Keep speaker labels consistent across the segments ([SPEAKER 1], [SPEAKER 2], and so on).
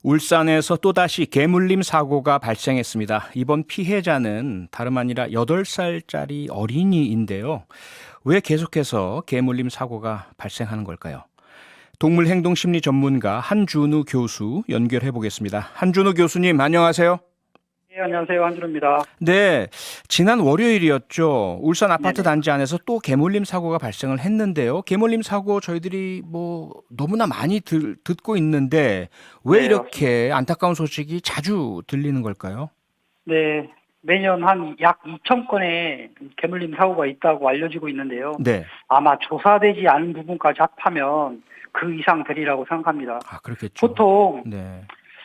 [SPEAKER 1] 울산에서 또다시 개물림 사고가 발생했습니다. 이번 피해자는 다름 아니라 8살짜리 어린이인데요. 왜 계속해서 개물림 사고가 발생하는 걸까요? 동물행동심리 전문가 한준우 교수 연결해 보겠습니다. 한준우 교수님 안녕하세요.
[SPEAKER 2] 네, 안녕하세요. 한준호입니다.
[SPEAKER 1] 네, 지난 월요일이었죠. 울산 아파트
[SPEAKER 2] 네네.
[SPEAKER 1] 단지 안에서 또 개물림 사고가 발생을 했는데요. 개물림 사고 저희들이 너무나 많이 듣고 있는데 왜
[SPEAKER 2] 네, 맞습니다.
[SPEAKER 1] 이렇게 안타까운 소식이 자주 들리는 걸까요?
[SPEAKER 2] 네, 매년 한 약 2천 건의 개물림 사고가 있다고 알려지고 있는데요.
[SPEAKER 1] 네.
[SPEAKER 2] 아마 조사되지 않은 부분까지 합하면 그 이상 되리라고 생각합니다.
[SPEAKER 1] 아, 그렇겠죠.
[SPEAKER 2] 보통
[SPEAKER 1] 네.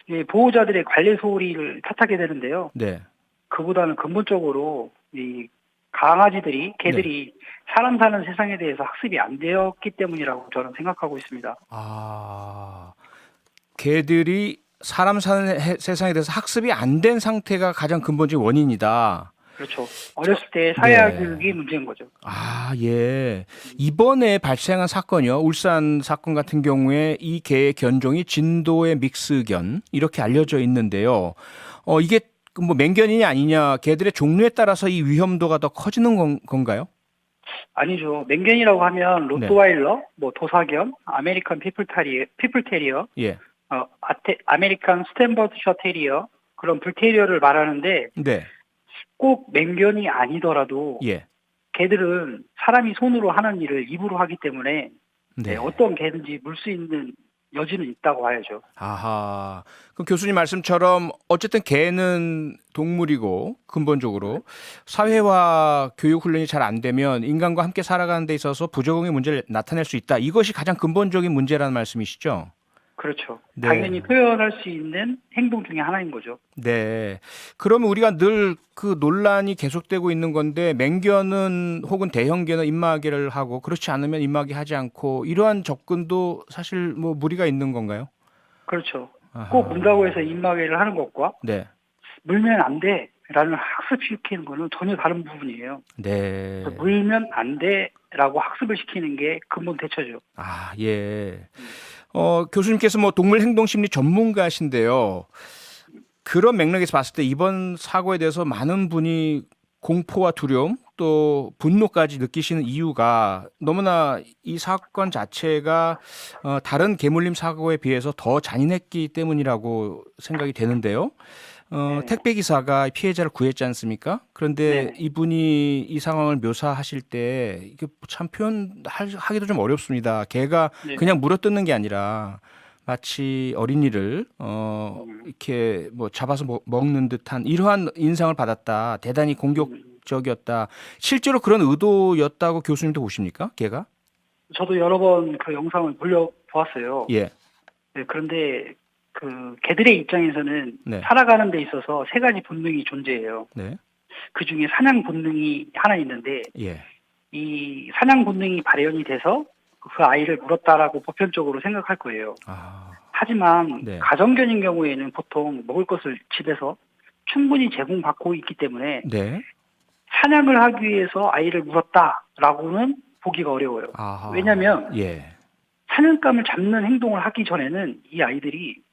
[SPEAKER 2] 이 보호자들의 관리 소홀히를 탓하게 되는데요.
[SPEAKER 1] 네.
[SPEAKER 2] 그보다는 근본적으로 이 강아지들이,
[SPEAKER 1] 네.
[SPEAKER 2] 개들이 사람 사는 세상에 대해서 학습이 안 되었기 때문이라고 저는 생각하고 있습니다.
[SPEAKER 1] 아, 개들이 사람 사는 세상에 대해서 학습이 안 된 상태가 가장 근본적인 원인이다.
[SPEAKER 2] 그렇죠. 어렸을 때 사회화
[SPEAKER 1] 네.
[SPEAKER 2] 교육이 문제인 거죠.
[SPEAKER 1] 아, 예. 이번에 발생한 사건이요. 울산 사건 같은 경우에 이 개의 견종이 진도의 믹스견 이렇게 알려져 있는데요. 이게 뭐 맹견이냐 아니냐 개들의 종류에 따라서 이 위험도가 더 커지는 건가요?
[SPEAKER 2] 아니죠. 맹견이라고 하면
[SPEAKER 1] 네.
[SPEAKER 2] 로트와일러, 뭐 도사견, 아메리칸 피플테리어,
[SPEAKER 1] 예.
[SPEAKER 2] 아메리칸 스탠버드셔 테리어 그런 불테리어를 말하는데
[SPEAKER 1] 네.
[SPEAKER 2] 꼭 맹견이 아니더라도
[SPEAKER 1] 예.
[SPEAKER 2] 개들은 사람이 손으로 하는 일을 입으로 하기 때문에 네,
[SPEAKER 1] 네.
[SPEAKER 2] 어떤 개든지 물 수 있는 여지는 있다고 봐야죠.
[SPEAKER 1] 아하. 그럼 교수님 말씀처럼 어쨌든 개는 동물이고 근본적으로 사회화 교육 훈련이 잘 안 되면 인간과 함께 살아가는 데 있어서 부적응의 문제를 나타낼 수 있다. 이것이 가장 근본적인 문제라는 말씀이시죠?
[SPEAKER 2] 그렇죠.
[SPEAKER 1] 네.
[SPEAKER 2] 당연히 표현할 수 있는 행동 중에 하나인 거죠.
[SPEAKER 1] 네. 그러면 우리가 늘 그 논란이 계속되고 있는 건데 맹견은 혹은 대형견은 입마개를 하고 그렇지 않으면 입마개 하지 않고 이러한 접근도 사실 뭐 무리가 있는 건가요?
[SPEAKER 2] 그렇죠. 꼭
[SPEAKER 1] 아하.
[SPEAKER 2] 문다고 해서 입마개를 하는 것과
[SPEAKER 1] 네.
[SPEAKER 2] 물면 안 돼라는 학습시키는 거는 전혀 다른 부분이에요. 그래서
[SPEAKER 1] 네.
[SPEAKER 2] 물면 안 돼라고 학습을 시키는 게 근본 대처죠.
[SPEAKER 1] 아, 예. 교수님께서 뭐 동물 행동 심리 전문가신데요. 그런 맥락에서 봤을 때 이번 사고에 대해서 많은 분이 공포와 두려움 또 분노까지 느끼시는 이유가 너무나 이 사건 자체가 다른 개물림 사고에 비해서 더 잔인했기 때문이라고 생각이 되는데요.
[SPEAKER 2] 네네.
[SPEAKER 1] 택배 기사가 피해자를 구했지 않습니까? 그런데
[SPEAKER 2] 네네.
[SPEAKER 1] 이분이 이 상황을 묘사하실 때 이게 참 표현하기도 좀 어렵습니다. 개가
[SPEAKER 2] 네네.
[SPEAKER 1] 그냥 물어뜯는 게 아니라 마치 어린이를
[SPEAKER 2] 음,
[SPEAKER 1] 이렇게 뭐 잡아서 먹는 듯한 이러한 인상을 받았다. 대단히
[SPEAKER 2] 음.
[SPEAKER 1] 공격적이었다. 실제로 그런 의도였다고 교수님도 보십니까? 개가?
[SPEAKER 2] 저도 여러 번 그 영상을 돌려보았어요.
[SPEAKER 1] 예.
[SPEAKER 2] 네, 그런데 그 개들의 입장에서는
[SPEAKER 1] 네.
[SPEAKER 2] 살아가는 데 있어서 세 가지 본능이 존재해요.
[SPEAKER 1] 네.
[SPEAKER 2] 그 중에 사냥 본능이 하나 있는데
[SPEAKER 1] 예.
[SPEAKER 2] 이 사냥 본능이 발현이 돼서 그 아이를 물었다라고 보편적으로 생각할 거예요.
[SPEAKER 1] 아.
[SPEAKER 2] 하지만
[SPEAKER 1] 네.
[SPEAKER 2] 가정견인 경우에는 보통 먹을 것을 집에서 충분히 제공받고 있기 때문에
[SPEAKER 1] 네.
[SPEAKER 2] 사냥을 하기 위해서 아이를 물었다라고는 보기가 어려워요.
[SPEAKER 1] 아하.
[SPEAKER 2] 왜냐하면
[SPEAKER 1] 예.
[SPEAKER 2] 사냥감을 잡는 행동을 하기 전에는 이 아이들이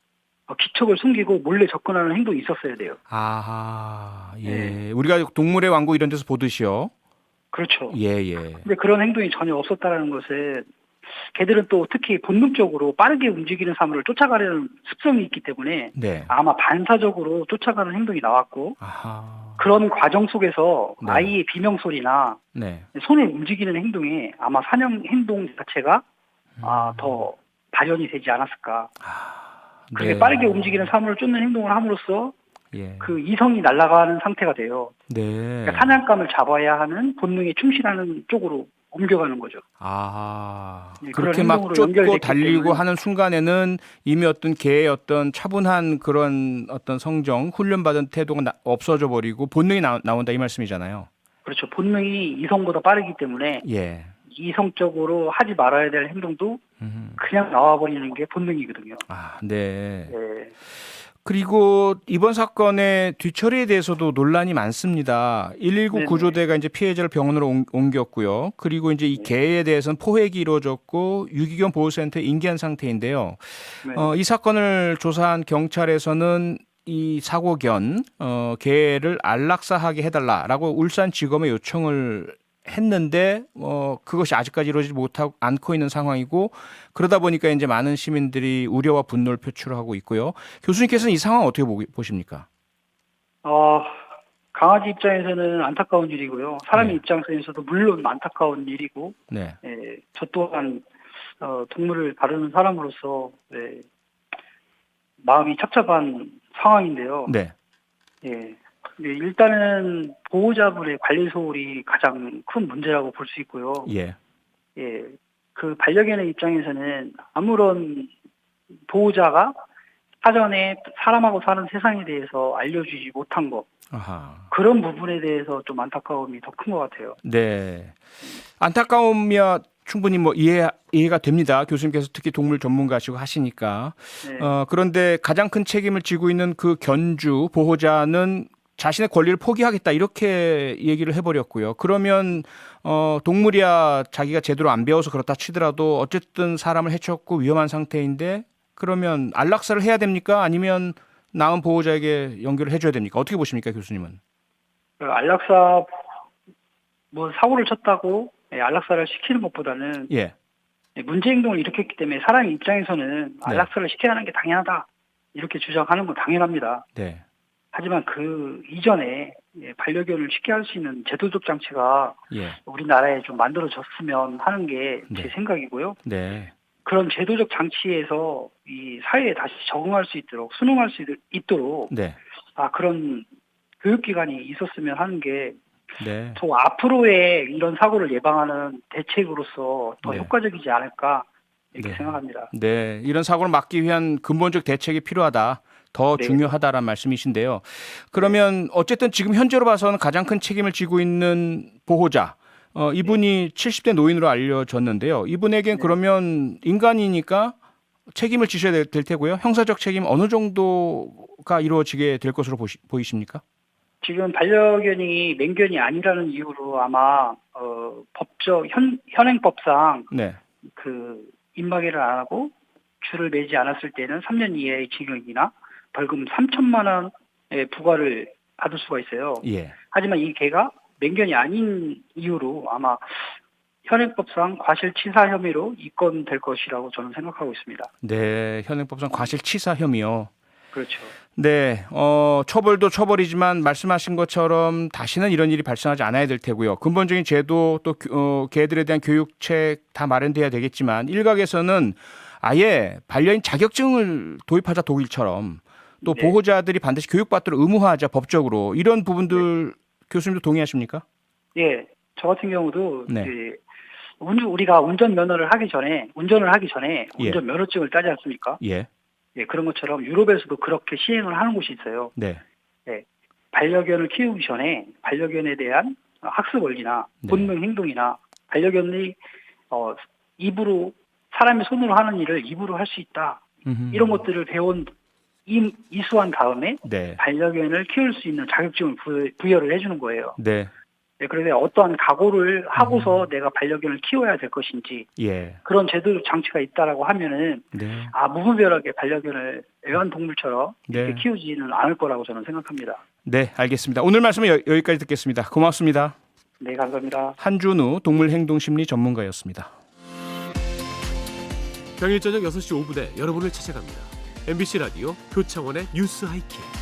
[SPEAKER 2] 기척을 숨기고 몰래 접근하는 행동이 있었어야 돼요.
[SPEAKER 1] 아하.
[SPEAKER 2] 예,
[SPEAKER 1] 예. 우리가 동물의 왕국 이런 데서 보듯이요.
[SPEAKER 2] 그렇죠.
[SPEAKER 1] 예, 예.
[SPEAKER 2] 근데 그런 행동이 전혀 없었다라는 것은 개들은 또 특히 본능적으로 빠르게 움직이는 사물을 쫓아가려는 습성이 있기 때문에
[SPEAKER 1] 네.
[SPEAKER 2] 아마 반사적으로 쫓아가는 행동이 나왔고
[SPEAKER 1] 아하.
[SPEAKER 2] 그런 과정 속에서
[SPEAKER 1] 네.
[SPEAKER 2] 아이의 비명소리나
[SPEAKER 1] 네.
[SPEAKER 2] 손을 움직이는 행동에 아마 사냥 행동 자체가
[SPEAKER 1] 음.
[SPEAKER 2] 더 발현이 되지 않았을까. 그렇게
[SPEAKER 1] 네.
[SPEAKER 2] 빠르게 움직이는 사물을 쫓는 행동을 함으로써
[SPEAKER 1] 예.
[SPEAKER 2] 그 이성이 날아가는 상태가 돼요. 그러니까
[SPEAKER 1] 네.
[SPEAKER 2] 사냥감을 잡아야 하는 본능에 충실하는 쪽으로 옮겨가는 거죠.
[SPEAKER 1] 아,
[SPEAKER 2] 예, 그런
[SPEAKER 1] 그렇게 막
[SPEAKER 2] 행동으로
[SPEAKER 1] 쫓고
[SPEAKER 2] 연결됐기
[SPEAKER 1] 달리고
[SPEAKER 2] 때문에
[SPEAKER 1] 하는 순간에는 이미 어떤 개의 어떤 차분한 그런 어떤 성정, 훈련받은 태도가 없어져 버리고 본능이 나온다 이 말씀이잖아요.
[SPEAKER 2] 그렇죠. 본능이 이성보다 빠르기 때문에
[SPEAKER 1] 예.
[SPEAKER 2] 이성적으로 하지 말아야 될 행동도
[SPEAKER 1] 음.
[SPEAKER 2] 그냥 나와버리는 게 본능이거든요.
[SPEAKER 1] 아, 네.
[SPEAKER 2] 예,
[SPEAKER 1] 그리고 이번 사건의 뒤처리에 대해서도 논란이 많습니다. 119
[SPEAKER 2] 네네.
[SPEAKER 1] 구조대가 이제 피해자를 병원으로 옮겼고요. 그리고 이제 이 개에 대해서는 포획이 이루어졌고 유기견 보호센터에 인계한 상태인데요.
[SPEAKER 2] 네.
[SPEAKER 1] 이 사건을 조사한 경찰에서는 이 사고견 개를 안락사하게 해달라라고 울산지검에 요청을 했는데 그것이 아직까지 이루어지지 못하고 않고 있는 상황이고 그러다 보니까 이제 많은 시민들이 우려와 분노를 표출하고 있고요. 교수님께서는 이 상황 어떻게 보십니까?
[SPEAKER 2] 강아지 입장에서는 안타까운 일이고요. 사람의
[SPEAKER 1] 네.
[SPEAKER 2] 입장에서도 물론 안타까운 일이고,
[SPEAKER 1] 네.
[SPEAKER 2] 저 또한 동물을 다루는 사람으로서 마음이 착잡한 상황인데요.
[SPEAKER 1] 네.
[SPEAKER 2] 일단은 보호자분의 관리 소홀이 가장 큰 문제라고 볼 수 있고요.
[SPEAKER 1] 예.
[SPEAKER 2] 그 반려견의 입장에서는 아무런 보호자가 사전에 사람하고 사는 세상에 대해서 알려주지 못한 것,
[SPEAKER 1] 아하.
[SPEAKER 2] 그런 부분에 대해서 좀 안타까움이 더 큰 것 같아요.
[SPEAKER 1] 네. 안타까움이야 충분히 뭐 이해가 됩니다. 교수님께서 특히 동물 전문가시고 하시니까.
[SPEAKER 2] 네.
[SPEAKER 1] 그런데 가장 큰 책임을 지고 있는 그 견주 보호자는 자신의 권리를 포기하겠다 이렇게 얘기를 해버렸고요. 그러면 동물이야 자기가 제대로 안 배워서 그렇다 치더라도 어쨌든 사람을 해쳤고 위험한 상태인데 그러면 안락사를 해야 됩니까? 아니면 나은 보호자에게 연결을 해줘야 됩니까? 어떻게 보십니까, 교수님은?
[SPEAKER 2] 안락사 사고를 쳤다고 안락사를 시키는 것보다는
[SPEAKER 1] 예.
[SPEAKER 2] 문제 행동을 일으켰기 때문에 사람 입장에서는 안락사를 시켜야 하는 게 당연하다 이렇게 주장하는 건 당연합니다.
[SPEAKER 1] 네.
[SPEAKER 2] 하지만 그 이전에 반려견을 쉽게 할 수 있는 제도적 장치가
[SPEAKER 1] 예.
[SPEAKER 2] 우리나라에 좀 만들어졌으면 하는 게 제
[SPEAKER 1] 네.
[SPEAKER 2] 생각이고요.
[SPEAKER 1] 네.
[SPEAKER 2] 그런 제도적 장치에서 이 사회에 다시 적응할 수 있도록 순응할 수 있도록
[SPEAKER 1] 네.
[SPEAKER 2] 그런 교육기관이 있었으면 하는 게
[SPEAKER 1] 네.
[SPEAKER 2] 더 앞으로의 이런 사고를 예방하는 대책으로서 더
[SPEAKER 1] 네.
[SPEAKER 2] 효과적이지 않을까 이렇게
[SPEAKER 1] 네.
[SPEAKER 2] 생각합니다.
[SPEAKER 1] 네. 이런 사고를 막기 위한 근본적 대책이 필요하다. 더
[SPEAKER 2] 네.
[SPEAKER 1] 중요하다라는 말씀이신데요. 그러면 어쨌든 지금 현재로 봐서는 가장 큰 책임을 지고 있는 보호자 이분이 70대 노인으로 알려졌는데요. 이분에겐 그러면 인간이니까 책임을 지셔야 될 테고요. 형사적 책임 어느 정도가 이루어지게 될 것으로 보이십니까?
[SPEAKER 2] 지금 반려견이 맹견이 아니라는 이유로 아마 현행법상
[SPEAKER 1] 네.
[SPEAKER 2] 그 입마개를 안 하고 줄을 매지 않았을 때는 3년 이하의 징역이나 벌금 3천만 원의 부과를 받을 수가 있어요.
[SPEAKER 1] 예.
[SPEAKER 2] 하지만 이 개가 맹견이 아닌 이유로 아마 현행법상 과실치사 혐의로 입건될 것이라고 저는 생각하고 있습니다.
[SPEAKER 1] 네. 현행법상 과실치사 혐의요.
[SPEAKER 2] 그렇죠.
[SPEAKER 1] 네, 처벌도 처벌이지만 말씀하신 것처럼 다시는 이런 일이 발생하지 않아야 될 테고요. 근본적인 제도 또 개들에 대한 교육책 다 마련돼야 되겠지만 일각에서는 아예 반려인 자격증을 도입하자 독일처럼 또
[SPEAKER 2] 네.
[SPEAKER 1] 보호자들이 반드시 교육받도록 의무화하자 법적으로 이런 부분들 교수님도 동의하십니까?
[SPEAKER 2] 예, 저 같은 경우도
[SPEAKER 1] 네.
[SPEAKER 2] 우리가 운전을 하기 전에
[SPEAKER 1] 예.
[SPEAKER 2] 운전면허증을 따지 않습니까?
[SPEAKER 1] 예,
[SPEAKER 2] 그런 것처럼 유럽에서도 그렇게 시행을 하는 곳이 있어요.
[SPEAKER 1] 네,
[SPEAKER 2] 반려견을 키우기 전에 반려견에 대한 학습 원리나
[SPEAKER 1] 네.
[SPEAKER 2] 본능 행동이나 반려견이 입으로 사람의 손으로 하는 일을 입으로 할 수 있다. 이런 것들을 이수한 다음에
[SPEAKER 1] 네,
[SPEAKER 2] 반려견을 키울 수 있는 자격증을 부여를 해주는 거예요.
[SPEAKER 1] 네,
[SPEAKER 2] 그래서 어떠한 각오를 하고서 내가 반려견을 키워야 될 것인지
[SPEAKER 1] 예,
[SPEAKER 2] 그런 제도적 장치가 있다라고 하면은
[SPEAKER 1] 네,
[SPEAKER 2] 무분별하게 반려견을 애완동물처럼 이렇게
[SPEAKER 1] 네.
[SPEAKER 2] 키우지는 않을 거라고 저는 생각합니다.
[SPEAKER 1] 네, 알겠습니다. 오늘 말씀은 여기까지 듣겠습니다. 고맙습니다.
[SPEAKER 2] 네, 감사합니다.
[SPEAKER 1] 한준우 동물행동심리 전문가였습니다.
[SPEAKER 3] 평일 저녁 6시 5분에 여러분을 찾아갑니다. MBC 라디오 표창원의 뉴스 하이킥.